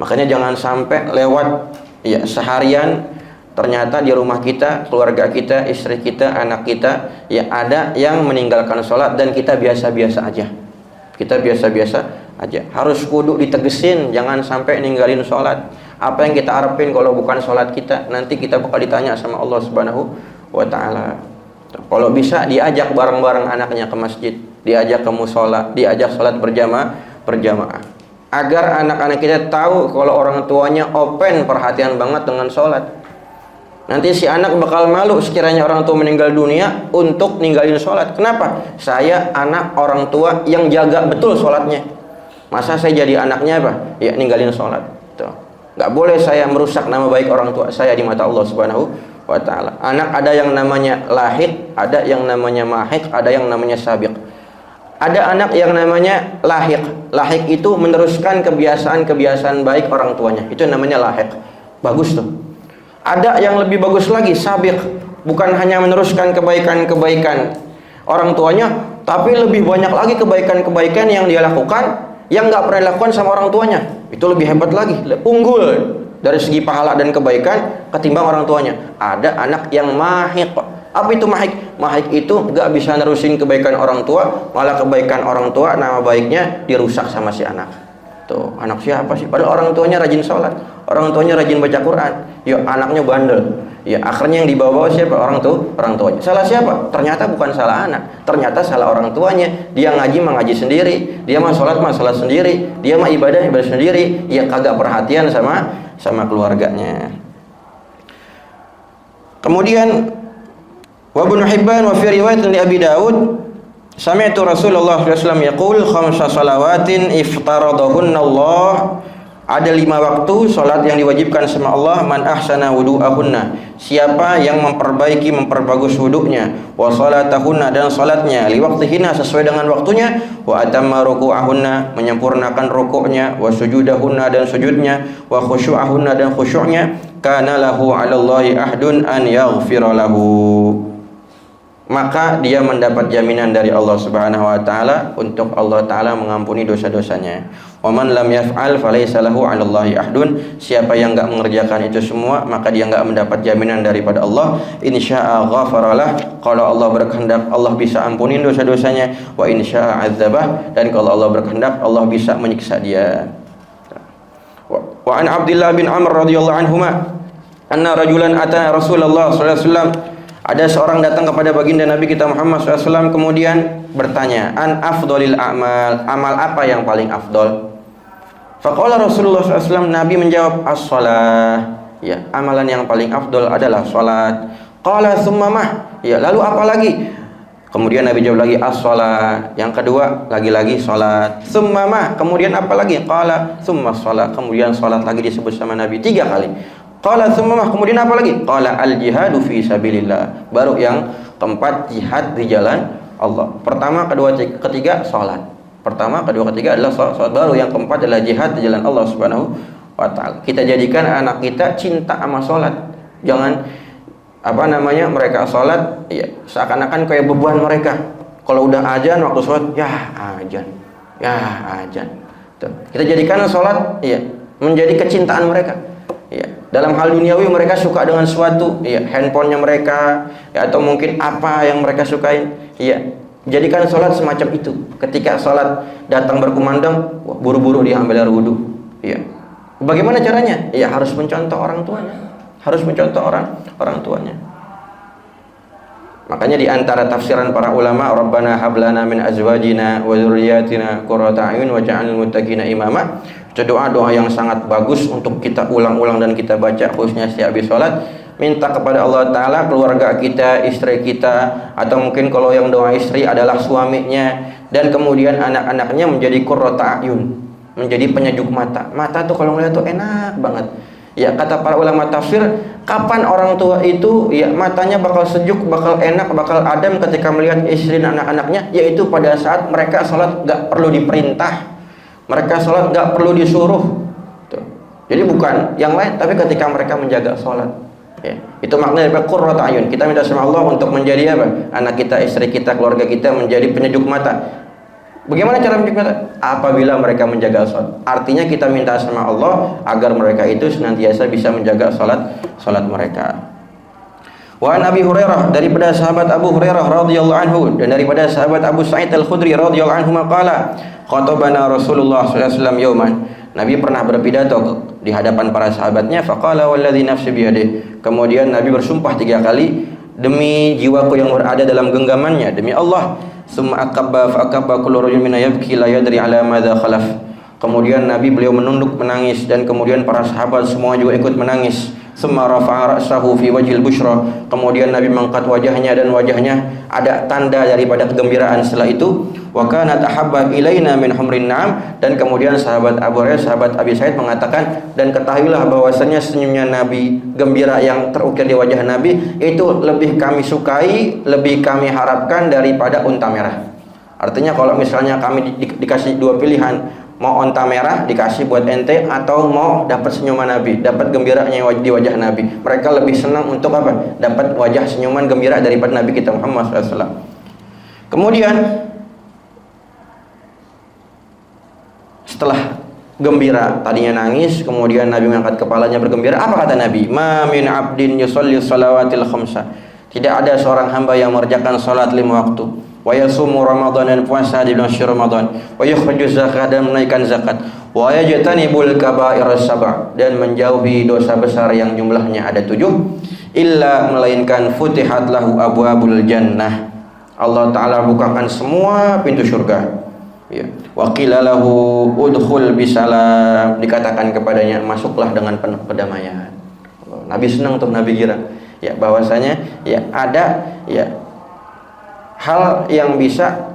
Makanya jangan sampai lewat ya seharian, ternyata di rumah kita, keluarga kita, istri kita, anak kita ya ada yang meninggalkan sholat dan kita biasa-biasa aja. Kita biasa-biasa aja. Harus kudu ditegesin, jangan sampai ninggalin sholat. Apa yang kita harapin kalau bukan sholat kita, nanti kita bakal ditanya sama Allah Subhanahu wa taala. Kalau bisa diajak bareng-bareng anaknya ke masjid, diajak ke mushola, diajak sholat berjamaah. Agar anak-anak kita tahu kalau orang tuanya open, perhatian banget dengan sholat. Nanti si anak bakal malu sekiranya orang tua meninggal dunia untuk ninggalin sholat. Kenapa? Saya anak orang tua yang jaga betul sholatnya. Masa saya jadi anaknya apa? Ya ninggalin sholat. Tuh. Gak boleh saya merusak nama baik orang tua saya di mata Allah Subhanahu wa ta'ala. Anak ada yang namanya lahik, ada yang namanya mahik, ada yang namanya sabiq. Ada anak yang namanya lahik. Lahik itu meneruskan kebiasaan-kebiasaan baik orang tuanya. Itu namanya lahik. Bagus tuh. Ada yang lebih bagus lagi, sabiq, bukan hanya meneruskan kebaikan-kebaikan orang tuanya, tapi lebih banyak lagi kebaikan-kebaikan yang dia lakukan yang nggak pernah dilakukan sama orang tuanya. Itu lebih hebat lagi, unggul dari segi pahala dan kebaikan ketimbang orang tuanya. Ada anak yang mahik. Apa itu mahik? Mahik itu nggak bisa nerusin kebaikan orang tua, malah kebaikan orang tua, nama baiknya dirusak sama si anak. Tuh, anak siapa sih? Padahal orang tuanya rajin sholat, orang tuanya rajin baca Quran. Ya anaknya bandel. Ya akhirnya yang dibawa siapa? Orang tuanya. Salah siapa? Ternyata bukan salah anak, ternyata salah orang tuanya. Dia ngaji sendiri, dia mah sholat sendiri, dia mah ibadah sendiri. Ya kagak perhatian sama keluarganya. Kemudian wa Ibnu Hibban wa fi riwayat li Abi Daud, sami'tu Rasulullah sallallahu alaihi wasallam yaqul khamsa salawatin iftaradahunna Allah Ada 5 waktu salat yang diwajibkan sama Allah. Man ahsana wudu'ahunna, siapa yang memperbagus wudunya, wa salatahunna, dan salatnya, li waqtihina, sesuai dengan waktunya, wa atamma ruku'ahunna, menyempurnakan rukuknya, wa sujudahunna, dan sujudnya, wa khusyu'ahunna, dan khusyuknya, kana lahu 'alallahi ahdun an yaghfira lahu, maka dia mendapat jaminan dari Allah Subhanahu wa taala untuk Allah taala mengampuni dosa-dosanya. Wa man lam yaf'al falaysa lahu 'alallahi ahdun, siapa yang enggak mengerjakan itu semua maka dia enggak mendapat jaminan daripada Allah. Insya'a ghafaralah, kalau Allah berkehendak Allah bisa ampunin dosa-dosanya, wa insya'a 'adzabah, dan kalau Allah berkehendak Allah bisa menyiksa dia. Wa an Abdullah bin Amr radhiyallahu anhuma anna rajulan ata Rasulullah sallallahu alaihi wasallam, ada seorang datang kepada baginda Nabi kita Muhammad SAW, kemudian bertanya, an afdolil a'mal, amal apa yang paling afdol? Faqala Rasulullah SAW, Nabi menjawab, as-salah, ya, amalan yang paling afdol adalah salat. Qala thumma mah, ya, lalu apa lagi? Kemudian Nabi jawab lagi, as-salah, yang kedua lagi-lagi salat. Thumma mah, kemudian apa lagi? Qala thumma salat, kemudian salat lagi disebut sama Nabi 3 kali. Qala thumma, kemudian apa lagi? Qala al-jihadu fi sabilillah, baru yang keempat jihad di jalan Allah. Pertama, kedua, ketiga salat. Pertama, kedua, ketiga adalah salat, baru yang keempat adalah jihad di jalan Allah Subhanahu wa taala. Kita jadikan anak kita cinta sama salat. Jangan mereka salat ya seakan-akan kayak beban mereka. Kalau udah azan waktu salat, ya azan. Tuh. Kita jadikan salat ya menjadi kecintaan mereka. Ya, dalam hal duniawi mereka suka dengan suatu, ya, handphonenya mereka, ya, atau mungkin apa yang mereka sukain, ya, jadikan sholat semacam itu. Ketika sholat datang berkumandang, buru-buru dia ambil air wudu, ya. Bagaimana caranya? Ya harus mencontoh orang tuanya, orang tuanya. Makanya di antara tafsiran para ulama, Rabbana hablana min azwajina wa dzurriyyatina qurrata a'yun waj'alnal muttaqina imama. Itu doa yang sangat bagus untuk kita ulang-ulang dan kita baca khususnya setiap habis salat. Minta kepada Allah Ta'ala keluarga kita, istri kita, atau mungkin kalau yang doa istri adalah suaminya, dan kemudian anak-anaknya menjadi qurrata a'yun, menjadi penyejuk mata. Mata tuh kalau ngeliat tuh enak banget. Ya, kata para ulama tafsir, kapan orang tua itu ya matanya bakal sejuk, bakal enak, bakal adem ketika melihat istri dan anak-anaknya, yaitu pada saat mereka sholat gak perlu diperintah, mereka sholat gak perlu disuruh. Tuh. Jadi bukan yang lain, tapi ketika mereka menjaga sholat, ya, itu maknanya dari qurrata ayun. Kita minta sama Allah untuk menjadi apa? Anak kita, istri kita, keluarga kita menjadi penyejuk mata. Bagaimana cara menjaga mata? Apabila mereka menjaga sholat. Artinya kita minta sama Allah agar mereka itu senantiasa bisa menjaga sholat mereka. Wa an Abi Hurairah, daripada sahabat Abu Hurairah radhiyallahu anhu, dan daripada sahabat Abu Sa'id Al-Khudri radhiyallahu anhu qala khatabana Rasulullah sallallahu alaihi wasallam yauman, Nabi pernah berpidato di hadapan para sahabatnya, faqala walladzi nafsi biyadihi, kemudian Nabi bersumpah 3 kali, demi jiwaku yang berada dalam genggamannya, demi Allah. Summa akabba fa akabba kullu rajulin minna yabki la yadri ala madza khalaf. Kemudian Nabi beliau menunduk menangis, dan kemudian para sahabat semua juga ikut menangis. Summa rafa'a ra'sahu fi wajhil busyra. Kemudian Nabi mengangkat wajahnya, dan wajahnya ada tanda daripada kegembiraan. Setelah itu, wa kana tahabbab ilaina min humrin na'am, dan kemudian sahabat Abu Hurairah, sahabat Abi Sa'id mengatakan, dan ketahuilah bahwasanya senyumnya Nabi, gembira yang terukir di wajah Nabi itu lebih kami sukai, lebih kami harapkan daripada unta merah. Artinya kalau misalnya kami dikasih 2 pilihan, mau onta merah dikasih buat ente, atau mau dapat senyuman Nabi, dapat gembiranya di wajah Nabi, mereka lebih senang untuk apa? Dapat wajah senyuman gembira daripada Nabi kita Muhammad SAW. Kemudian setelah gembira, tadinya nangis, kemudian Nabi mengangkat kepalanya bergembira. Apa kata Nabi? Ma min abdin yusalli salawatil khamsa, tidak ada seorang hamba yang mengerjakan salat 5 waktu, wa yasumu Ramadan, dan puasa di bulan Ramadan, wa yukhriju zakat, dan menaikkan zakat, wa yajtanibul kaba'ir as-sab', dan menjauhi dosa besar yang jumlahnya ada 7, illa melainkan futihat lahu abwabul jannah, Allah Ta'ala bukakan semua pintu surga, ya. Wa qila lahu udkhul bisalam, dikatakan kepadanya masuklah dengan penuh kedamaian. Nabi senang tuh, Nabi kira ya bahwasanya ya ada ya hal yang bisa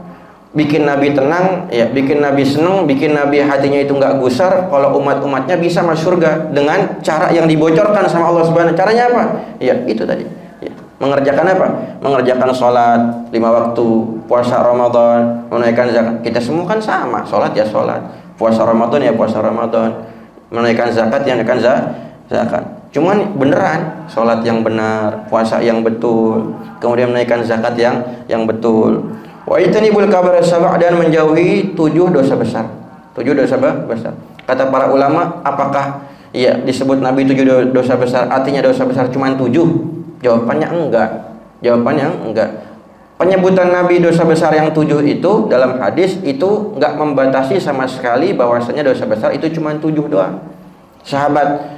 bikin Nabi tenang, ya, bikin Nabi senang, bikin Nabi hatinya itu nggak gusar. Kalau umat-umatnya bisa masuk surga dengan cara yang dibocorkan sama Allah Subhanahu. Caranya apa? Ya, itu tadi. Ya. Mengerjakan apa? Mengerjakan sholat 5 waktu, puasa Ramadan, menunaikan zakat. Kita semua kan sama, sholat ya sholat, puasa Ramadan ya puasa Ramadan, menunaikan zakat ya menunaikan zakat. Cuman beneran, sholat yang benar, puasa yang betul, kemudian menunaikan zakat yang betul. Wa itanibul kabara sab'a, dan menjauhi 7 dosa besar. 7 dosa besar. Kata para ulama, apakah ya disebut Nabi 7 dosa besar artinya dosa besar cuma 7? Jawabannya enggak. Jawabannya enggak. Penyebutan Nabi dosa besar yang 7 itu dalam hadis itu enggak membatasi sama sekali bahwasanya dosa besar itu cuma 7 doang. Sahabat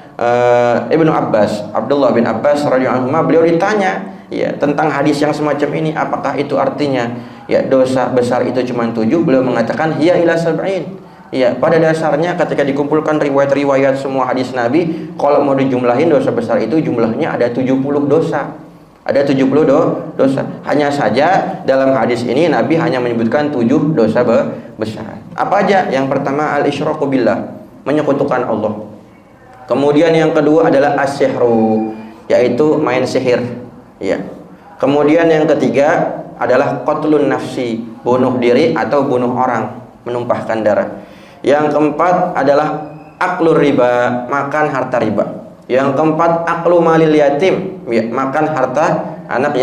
Ibnu Abbas, Abdullah bin Abbas radhiyallahu anhu, beliau ditanya ya tentang hadis yang semacam ini, apakah itu artinya ya dosa besar itu cuma 7? Beliau mengatakan hiya ila sab'in. Ya, pada dasarnya ketika dikumpulkan riwayat-riwayat semua hadis Nabi, kalau mau dijumlahin dosa besar itu jumlahnya ada 70 dosa. Ada 70 dosa. Hanya saja dalam hadis ini Nabi hanya menyebutkan 7 dosa besar. Apa aja? Yang pertama al-isyraku billah, menyekutukan Allah. Kemudian yang kedua adalah as-sihru, yaitu main sihir. Ya. Kemudian yang ketiga adalah qatlun nafsi, bunuh diri atau bunuh orang, menumpahkan darah. Yang keempat adalah aklur riba, makan harta riba. Yang keempat aklu malil yatim, ya, makan harta anak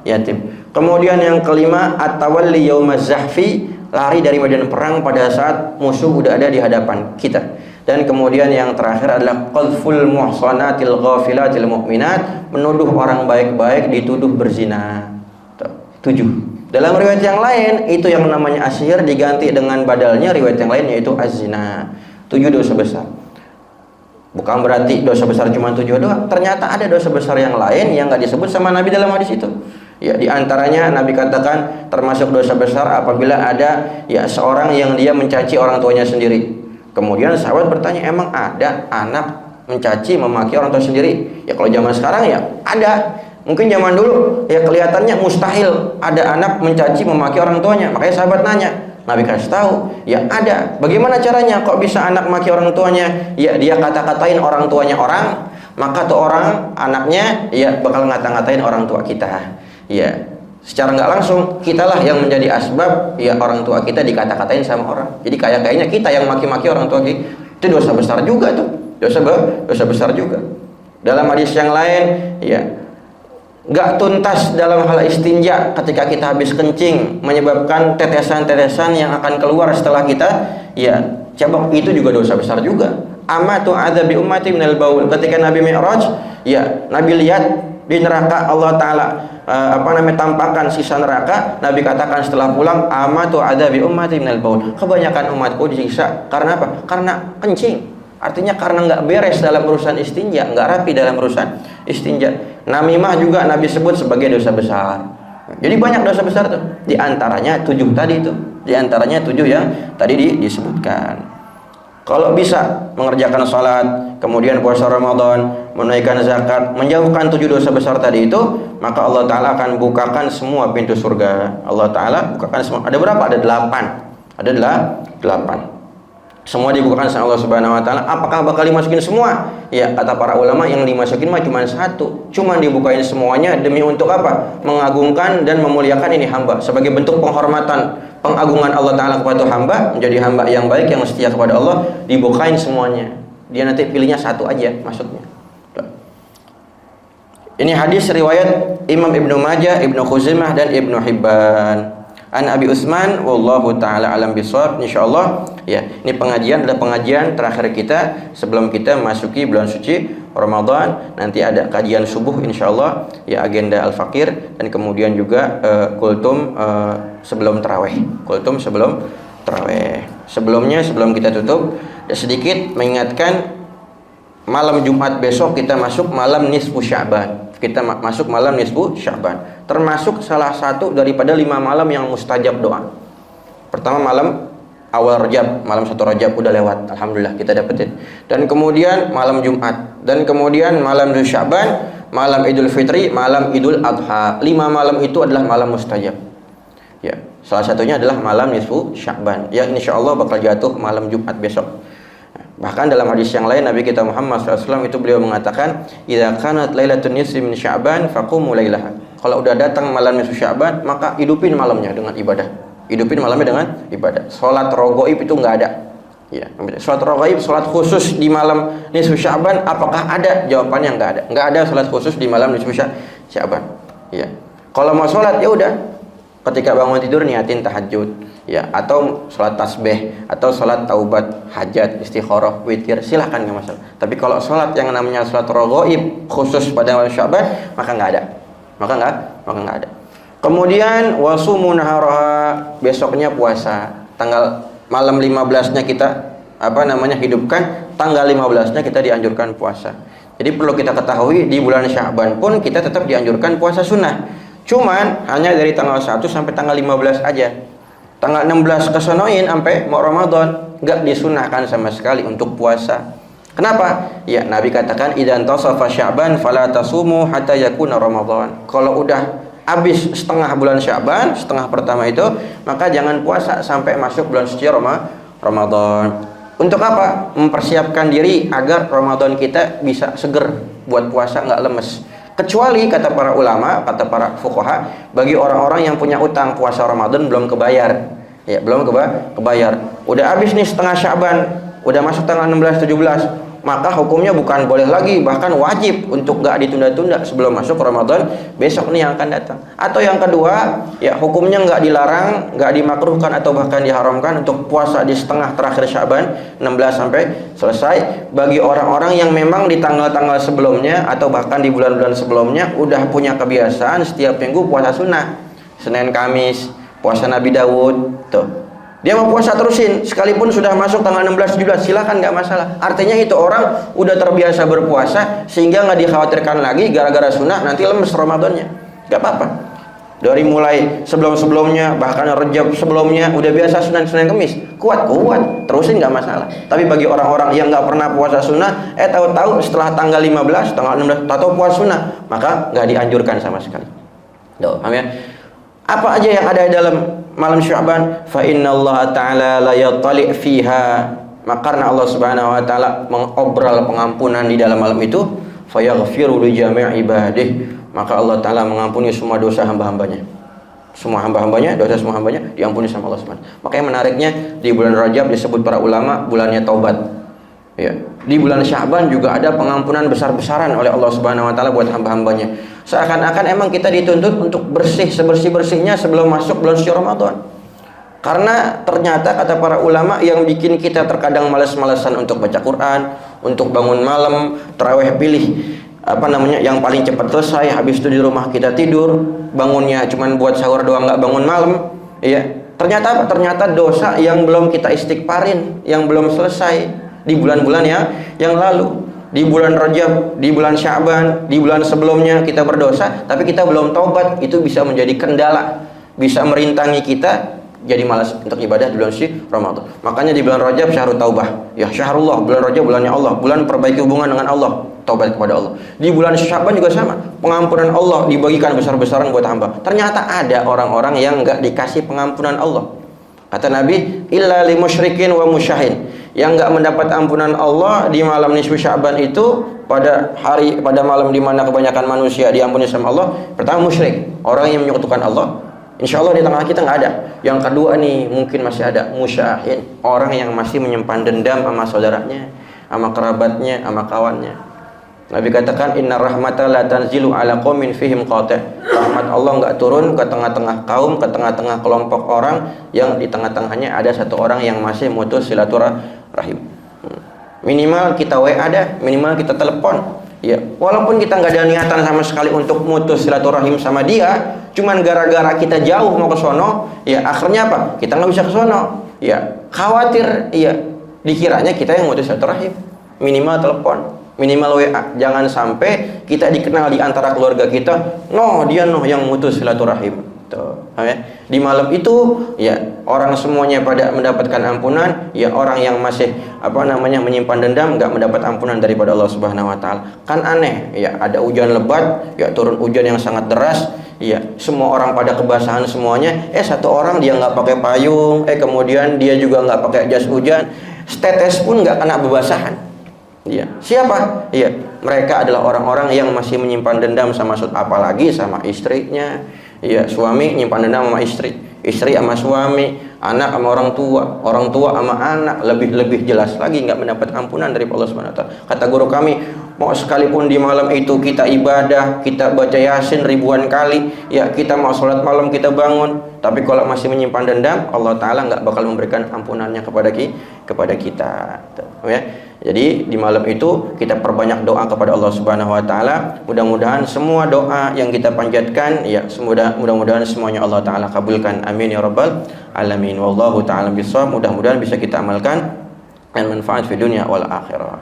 yatim. Kemudian yang kelima at-tawalli yaumaz zahfi, lari dari medan perang pada saat musuh udah ada di hadapan kita. Dan kemudian yang terakhir adalah qadful muhsanatil ghafilatil mu'minat, menuduh orang baik-baik dituduh berzina. 7. Dalam riwayat yang lain itu yang namanya asyir diganti dengan badalnya riwayat yang lain yaitu az-zina. 7 dosa besar. Bukan berarti dosa besar cuma 7 doang. Ternyata ada dosa besar yang lain yang enggak disebut sama Nabi dalam hadis itu. Ya, di antaranya Nabi katakan termasuk dosa besar apabila ada ya seorang yang dia mencaci orang tuanya sendiri. Kemudian sahabat bertanya, emang ada anak mencaci memaki orang tua sendiri? Ya kalau zaman sekarang ya ada. Mungkin zaman dulu ya kelihatannya mustahil ada anak mencaci memaki orang tuanya. Makanya sahabat nanya, Nabi kasih tahu, ya ada. Bagaimana caranya? Kok bisa anak maki orang tuanya? Ya dia kata-katain orang tuanya orang, maka tuh orang anaknya ya bakal ngata-ngatain orang tua kita. Ya, secara nggak langsung kitalah yang menjadi asbab ya orang tua kita dikata-katain sama orang. Jadi kayaknya kita yang maki-maki orang tua kita. Itu dosa besar juga tuh. Dosa besar juga. Dalam hadis yang lain ya nggak tuntas dalam hal istinja ketika kita habis kencing menyebabkan tetesan-tetesan yang akan keluar setelah kita ya cabak, itu juga dosa besar juga. Amatu adzabi ummati minal baul. Ketika Nabi Mi'raj ya Nabi lihat di neraka Allah Ta'ala tampakkan sisa neraka. Nabi katakan setelah pulang, amatu adzabi ummati minal baul, kebanyakan umatku disiksa karena apa? Karena kencing. Artinya karena nggak beres dalam urusan istinja, nggak rapi dalam urusan istinja. Namimah juga Nabi sebut sebagai dosa besar. Jadi banyak dosa besar tuh. Di antaranya 7 tadi itu. Di antaranya 7 yang tadi disebutkan. Kalau bisa mengerjakan salat, kemudian puasa Ramadan, menunaikan zakat, menjauhkan 7 dosa besar tadi itu, maka Allah Ta'ala akan bukakan semua pintu surga. Allah Ta'ala bukakan semua. Ada berapa? Ada 8. Ada 8. Semua dibukakan sama Allah Subhanahu wa Ta'ala. Apakah bakal dimasukin semua? Ya, kata para ulama yang dimasukin mah cuma 1. Cuma dibukain semuanya demi untuk apa? Mengagungkan dan memuliakan ini hamba sebagai bentuk penghormatan, pengagungan Allah Ta'ala kepada hamba, menjadi hamba yang baik, yang setia kepada Allah. Dibukain semuanya. Dia nanti pilihnya 1 aja masuknya. Ini hadis riwayat Imam Ibnu Majah, Ibnu Khuzaimah dan Ibnu Hibban. An Abi Utsman wallahu taala alam bisawab. Insyaallah ya, ini adalah pengajian terakhir kita sebelum kita masuki bulan suci Ramadan. Nanti ada kajian subuh insyaallah ya, agenda al-fakir, dan kemudian juga kultum sebelum tarawih. Kultum sebelum tarawih. Sebelumnya, sebelum kita tutup, sedikit mengingatkan malam Jumat besok kita masuk malam nisfu Sya'ban. Kita masuk malam nisfu Sya'ban, termasuk salah satu daripada 5 malam yang mustajab doa. Pertama malam awal Rajab, malam 1 Rajab udah lewat, alhamdulillah kita dapetin. Dan kemudian malam Jumat, dan kemudian malam Sya'ban, malam Idul Fitri, malam Idul Adha. 5 malam itu adalah malam mustajab. Ya. Salah satunya adalah malam nisfu Sya'ban yang insyaallah bakal jatuh malam Jumat besok. Bahkan dalam hadis yang lain Nabi kita Muhammad SAW itu beliau mengatakan, "Idza kanat lailatun nisfi min Sya'ban faqumu lailaha." Kalau udah datang malam nisfu Sya'ban, maka hidupin malamnya dengan ibadah. Hidupin malamnya dengan ibadah. Salat raghaib itu enggak ada. Ya, salat raghaib, salat khusus di malam nisfu Sya'ban, apakah ada? Jawabannya enggak ada. Enggak ada salat khusus di malam nisfu Sya'ban. Ya. Kalau mau salat ya udah ketika bangun tidur niatin tahajud, ya, atau salat tasbih, atau salat taubat, hajat, istikharah, witir, silahkan nggak masalah. Tapi kalau salat yang namanya salat raghaib khusus pada malam Sya'ban, maka nggak ada, maka nggak ada. Kemudian wasumun haraha, besoknya puasa. Tanggal malam 15-nya kita hidupkan, tanggal 15-nya kita dianjurkan puasa. Jadi perlu kita ketahui di bulan Sya'ban pun kita tetap dianjurkan puasa sunnah. Cuman hanya dari tanggal 1 sampai tanggal 15 aja. Tanggal 16 kesonoin sampai mau Ramadan enggak disunahkan sama sekali untuk puasa. Kenapa? Ya, Nabi katakan idzan tasafa Sya'ban fala tasumu hatta yakuna Ramadan. Kalau udah habis setengah bulan Sya'ban, setengah pertama itu, maka jangan puasa sampai masuk bulan suci Ramadan. Untuk apa? Mempersiapkan diri agar Ramadan kita bisa seger buat puasa, enggak lemes. Kecuali kata para ulama, kata para fuqaha, bagi orang-orang yang punya utang puasa Ramadan belum kebayar. Ya, belum kebayar. Udah habis nih setengah Sya'ban, udah masuk tanggal 16 17, maka hukumnya bukan boleh lagi, bahkan wajib untuk gak ditunda-tunda sebelum masuk Ramadan besok nih yang akan datang. Atau yang kedua, ya hukumnya gak dilarang, gak dimakruhkan atau bahkan diharamkan untuk puasa di setengah terakhir Sya'ban 16 sampai selesai bagi orang-orang yang memang di tanggal-tanggal sebelumnya atau bahkan di bulan-bulan sebelumnya udah punya kebiasaan setiap minggu puasa sunnah, Senin Kamis, puasa Nabi Daud tuh. Dia mau puasa terusin sekalipun sudah masuk tanggal 16 17, silakan, nggak masalah. Artinya itu orang udah terbiasa berpuasa sehingga nggak dikhawatirkan lagi gara-gara sunnah nanti lemes Ramadannya. Nggak apa-apa. Dari mulai sebelum-sebelumnya, bahkan Rejab sebelumnya udah biasa Senin Kamis, kuat terusin, nggak masalah. Tapi bagi orang-orang yang nggak pernah puasa sunnah, tahu-tahu setelah tanggal 15, tanggal 16 tahu puasa sunnah, maka nggak dianjurkan sama sekali. Tuh, paham ya? Apa aja yang ada dalam malam Sya'ban? Fa innallaha ta'ala la yattali' fiha. Maka karena Allah Subhanahu wa taala mengobrol pengampunan di dalam malam itu, fa yaghfiru li jami' ibadihi. Maka Allah taala mengampuni semua dosa hamba-hambanya. Semua hamba-hambanya, dosa semua hambanya diampuni sama Allah Subhanahu. Makanya menariknya di bulan Rajab disebut para ulama bulannya taubat. Ya. Di bulan Sya'ban juga ada pengampunan besar-besaran oleh Allah Subhanahu wa taala buat hamba-hambanya. Seakan-akan emang kita dituntut untuk bersih sebersih-bersihnya sebelum masuk bulan suci Ramadan. Karena ternyata kata para ulama yang bikin kita terkadang malas-malasan untuk baca Quran, untuk bangun malam, tarawih pilih yang paling cepat selesai, habis itu di rumah kita tidur, bangunnya cuman buat sahur doang, nggak bangun malam, ya. Ternyata dosa yang belum kita istighfarin, yang belum selesai di bulan-bulan yang lalu. Di bulan Rajab, di bulan Sya'ban, di bulan sebelumnya kita berdosa, tapi kita belum taubat, itu bisa menjadi kendala, bisa merintangi kita jadi malas untuk ibadah di bulan suci Ramadan. Makanya di bulan Rajab syahrul taubah, ya syahrullah, bulan Rajab bulannya Allah, bulan perbaiki hubungan dengan Allah, taubat kepada Allah. Di bulan Sya'ban juga sama, pengampunan Allah dibagikan besar-besaran buat hamba. Ternyata ada orang-orang yang enggak dikasih pengampunan Allah. Kata Nabi, illa lil musyrikin wa musyahin. Yang enggak mendapat ampunan Allah di malam nisfu Sya'ban itu pada malam di mana kebanyakan manusia diampuni sama Allah. Pertama musyrik, orang yang menyekutukan Allah. Insya Allah di tengah kita nggak ada. Yang kedua nih mungkin masih ada musyahin, orang yang masih menyimpan dendam sama saudaranya, sama kerabatnya, sama kawannya. Nabi katakan inna rahmata la tanzilu ala qaumin fihim qati'. Rahmat Allah enggak turun ke tengah-tengah kaum, ke tengah-tengah kelompok orang yang di tengah-tengahnya ada satu orang yang masih mutus silaturahim. Minimal kita WA ada, minimal kita telepon. Ya, walaupun kita nggak ada niatan sama sekali untuk mutus silaturahim sama dia, cuman gara-gara kita jauh mau ke sono, ya akhirnya apa? Kita nggak bisa ke sono. Ya, khawatir, ya dikiranya kita yang mutus silaturahim. Minimal telepon, minimal WA. Jangan sampai kita dikenal di antara keluarga kita, dia yang mutus silaturahim. Tuh. Ya. Di malam itu ya orang semuanya pada mendapatkan ampunan, ya orang yang masih menyimpan dendam nggak mendapat ampunan daripada Allah Subhanahu wa taala. Kan aneh, ya ada hujan lebat, ya turun hujan yang sangat deras, ya semua orang pada kebasahan semuanya, satu orang dia nggak pakai payung, kemudian dia juga nggak pakai jas hujan, setetes pun nggak kena bebasahan. Ya, siapa? Ya, mereka adalah orang-orang yang masih menyimpan dendam sama apalagi sama istrinya. Ya, suami nyimpan dendam sama istri, istri sama suami, anak sama orang tua sama anak, lebih jelas lagi nggak mendapat ampunan dari Allah Subhanahu wa taala. Kata guru kami, mau sekalipun di malam itu kita ibadah, kita baca Yasin ribuan kali, ya kita mau sholat malam kita bangun, tapi kalau masih menyimpan dendam, Allah taala nggak bakal memberikan ampunannya kepada kita. Ya. Jadi di malam itu kita perbanyak doa kepada Allah Subhanahu wa taala. Mudah-mudahan semua doa yang kita panjatkan ya mudah-mudahan semuanya Allah taala kabulkan. Amin ya rabbal alamin. Wallahu taala bissawab. Mudah-mudahan bisa kita amalkan dan manfaat di dunia wal akhirah.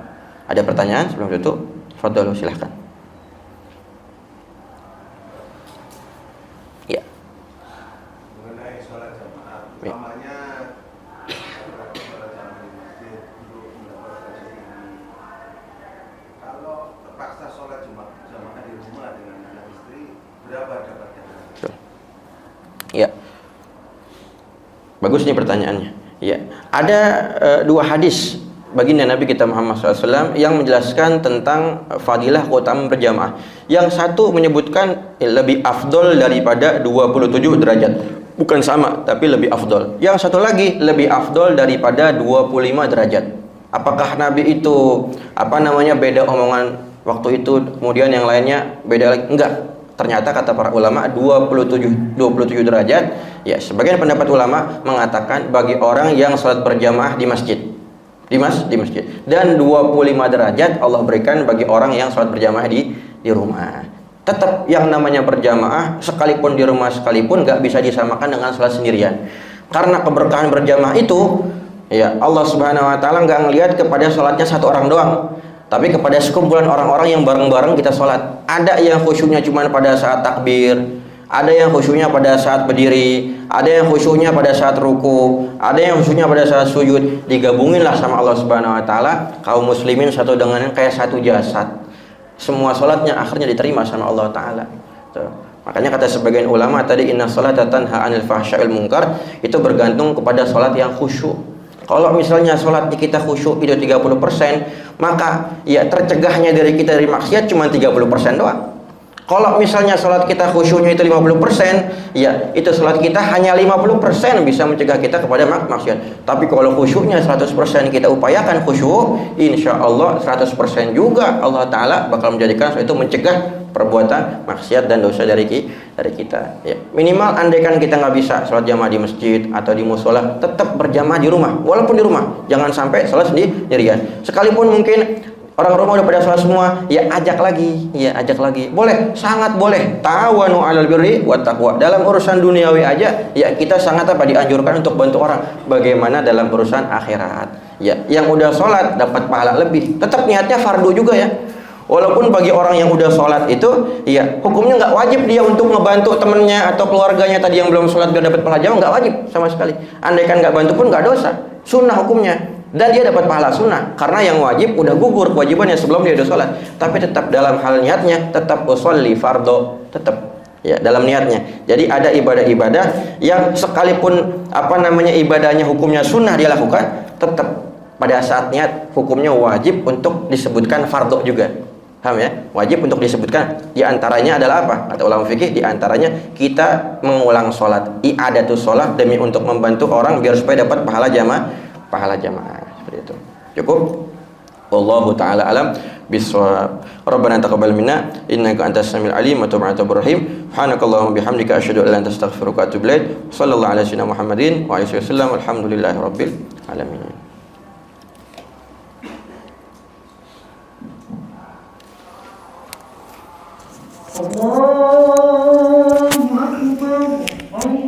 Ada pertanyaan sebelum tutup? Fadhlu silahkan. Ya. Mengenai sholat jamaah, Ya. utamanya sholat jamaah di masjid untuk mendapatkan tinggi. Kalau terpaksa sholat jamaah di rumah dengan anak istri, berapa dapatnya? Ya. Bagus nih pertanyaannya. Ya. Ada dua hadis baginda Nabi kita Muhammad SAW yang menjelaskan tentang fadilah keutamaan berjamaah. Yang satu menyebutkan lebih afdol daripada 27 derajat. Bukan sama, tapi lebih afdol. Yang satu lagi lebih afdol daripada 25 derajat. Apakah Nabi itu beda omongan waktu itu, kemudian yang lainnya beda lagi? Enggak. Ternyata kata para ulama 27 derajat. Ya, sebagian pendapat ulama mengatakan bagi orang yang salat berjamaah di masjid. Di masjid. Dan 25 derajat Allah berikan bagi orang yang salat berjamaah di rumah. Tetap yang namanya berjamaah sekalipun di rumah sekalipun gak bisa disamakan dengan salat sendirian. Karena keberkahan berjamaah itu ya Allah Subhanahu wa taala gak ngelihat kepada salatnya satu orang doang, tapi kepada sekumpulan orang-orang yang bareng-bareng kita salat. Ada yang khusyuknya cuma pada saat takbir, ada yang khusyuknya pada saat berdiri, ada yang khusyuknya pada saat ruku, ada yang khusyuknya pada saat sujud. Digabunginlah sama Allah Subhanahu wa taala kaum muslimin satu dengan yang kayak satu jasad. Semua salatnya akhirnya diterima sama Allah taala. Tuh. Makanya kata sebagian ulama tadi inna sholata tanha 'anil fahsyail munkar, itu bergantung kepada salat yang khusyuk. Kalau misalnya salat kita khusyuk itu 30%, maka ya tercegahnya dari kita dari maksiat cuma 30% doang. Kalau misalnya salat kita khusyuknya itu 50%, ya itu salat kita hanya 50% bisa mencegah kita kepada maksiat. Tapi kalau khusyuknya 100% kita upayakan khusyuk, insya Allah 100% juga Allah Ta'ala bakal menjadikan itu mencegah perbuatan maksiat dan dosa dari kita. Ya. Minimal andaikan kita nggak bisa salat jamaah di masjid atau di musola, tetap berjamaah di rumah. Walaupun di rumah, jangan sampai salat sendirian. Sekalipun mungkin orang rumah udah pada sholat semua, ya ajak lagi. Boleh, sangat boleh. Ta'awanu 'alal birri wat taqwa. Dalam urusan duniawi aja, ya kita sangat dianjurkan untuk bantu orang. Bagaimana dalam urusan akhirat? Ya, yang udah sholat dapat pahala lebih. Tetap niatnya fardu juga ya. Walaupun bagi orang yang udah sholat itu, ya hukumnya nggak wajib dia untuk ngebantu temennya atau keluarganya tadi yang belum sholat biar dapat pahala jamaah, nggak wajib sama sekali. Andaikan nggak bantu pun nggak dosa. Sunnah hukumnya. Dan dia dapat pahala sunnah karena yang wajib udah gugur kewajibannya sebelum dia udah sholat. Tapi tetap dalam hal niatnya tetap usolli fardo, tetap ya dalam niatnya. Jadi ada ibadah-ibadah yang sekalipun ibadahnya hukumnya sunnah dia lakukan, tetap pada saat niat hukumnya wajib untuk disebutkan fardo juga. Paham ya? Wajib untuk disebutkan. Di antaranya adalah apa? Kata ulama fikih, di antaranya kita mengulang sholat, i'adatus sholat demi untuk membantu orang biar supaya dapat pahala jamaah seperti itu. Cukup. Wallahu taala alam bisawab. Rabbana taqabbal minna innaka antas samiul alim wa tub 'alaina rahim. Subhanakallahumma bihamdika asyhadu an la ilaha illa anta astaghfiruka wa atubu ilaik. Shallallahu ala sayyidina Muhammadin wa alihi wasallam. Alhamdulillahirabbil alamin.